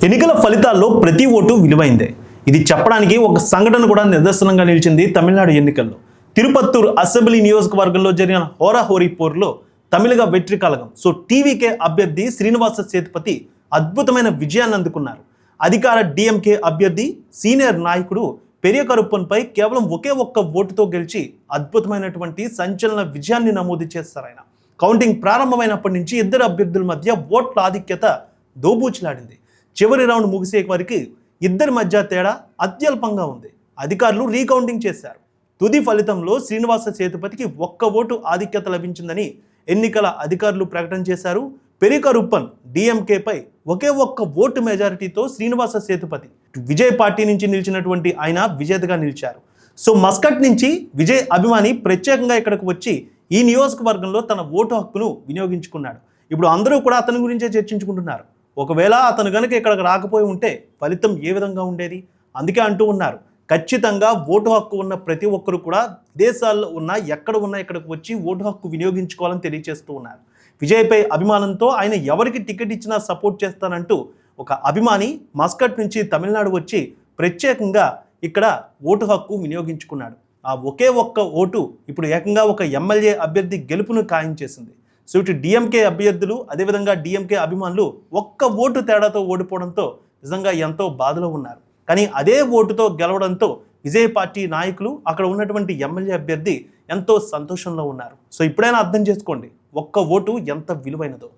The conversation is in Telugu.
ఎన్నికల ఫలితాల్లో ప్రతి ఓటు విలువైందే. ఇది చెప్పడానికి ఒక సంఘటన కూడా నిదర్శనంగా నిలిచింది తమిళనాడు ఎన్నికల్లో. తిరుపత్తూరు అసెంబ్లీ నియోజకవర్గంలో జరిగిన హోరాహోరీ పోరులో తమిళగా వెట్రి కలగం టీవీకే అభ్యర్థి శ్రీనివాస సేతుపతి అద్భుతమైన విజయాన్ని అందుకున్నారు. అధికార డిఎంకే అభ్యర్థి సీనియర్ నాయకుడు పెరియ కరుప్పన్పై కేవలం ఒకే ఒక్క ఓటుతో గెలిచి అద్భుతమైనటువంటి సంచలన విజయాన్ని నమోదు చేస్తారు ఆయన. కౌంటింగ్ ప్రారంభమైనప్పటి నుంచి ఇద్దరు అభ్యర్థుల మధ్య ఓట్ల ఆధిక్యత దోబూచులాడింది. చివరి రౌండ్ ముగిసే వరకు ఇద్దరి మధ్య తేడా అత్యల్పంగా ఉంది. అధికారులు రీకౌంటింగ్ చేశారు. తుది ఫలితంలో శ్రీనివాస సేతుపతికి ఒక్క ఓటు ఆధిక్యత లభించిందని ఎన్నికల అధికారులు ప్రకటన చేశారు. పెరియ కరుప్పన్ డిఎంకేపై ఒకే ఒక్క ఓటు మెజారిటీతో శ్రీనివాస సేతుపతి విజయ్ పార్టీ నుంచి నిలిచినటువంటి ఆయన విజేతగా నిలిచారు. మస్కట్ నుంచి విజయ్ అభిమాని ప్రత్యేకంగా ఇక్కడికి వచ్చి ఈ నియోజకవర్గంలో తన ఓటు హక్కును వినియోగించుకున్నాడు. ఇప్పుడు అందరూ కూడా అతని గురించే చర్చించుకుంటున్నారు. ఒకవేళ అతను గనుక ఇక్కడికి రాకపోయి ఉంటే ఫలితం ఏ విధంగా ఉండేది? అందుకే అంటూ ఉన్నారు, ఖచ్చితంగా ఓటు హక్కు ఉన్న ప్రతి ఒక్కరు కూడా విదేశాల్లో ఉన్నా ఎక్కడ ఉన్నా ఇక్కడికి వచ్చి ఓటు హక్కు వినియోగించుకోవాలని తెలియజేస్తూ ఉన్నారు. విజయ్పై అభిమానంతో ఆయన ఎవరికి టికెట్ ఇచ్చినా సపోర్ట్ చేస్తానంటూ ఒక అభిమాని మస్కట్ నుంచి తమిళనాడు వచ్చి ప్రత్యేకంగా ఇక్కడ ఓటు హక్కు వినియోగించుకున్నాడు. ఆ ఒకే ఒక్క ఓటు ఇప్పుడు ఏకంగా ఒక ఎమ్మెల్యే అభ్యర్థి గెలుపును ఖాయం చేసింది. ఇటు డిఎంకే అభ్యర్థులు అదేవిధంగా డిఎంకే అభిమానులు ఒక్క ఓటు తేడాతో ఓడిపోవడంతో నిజంగా ఎంతో బాధలో ఉన్నారు. కానీ అదే ఓటుతో గెలవడంతో విజయ్ పార్టీ నాయకులు అక్కడ ఉన్నటువంటి ఎమ్మెల్యే అభ్యర్థి ఎంతో సంతోషంలో ఉన్నారు. ఇప్పుడైనా అర్థం చేసుకోండి ఒక్క ఓటు ఎంత విలువైనదో.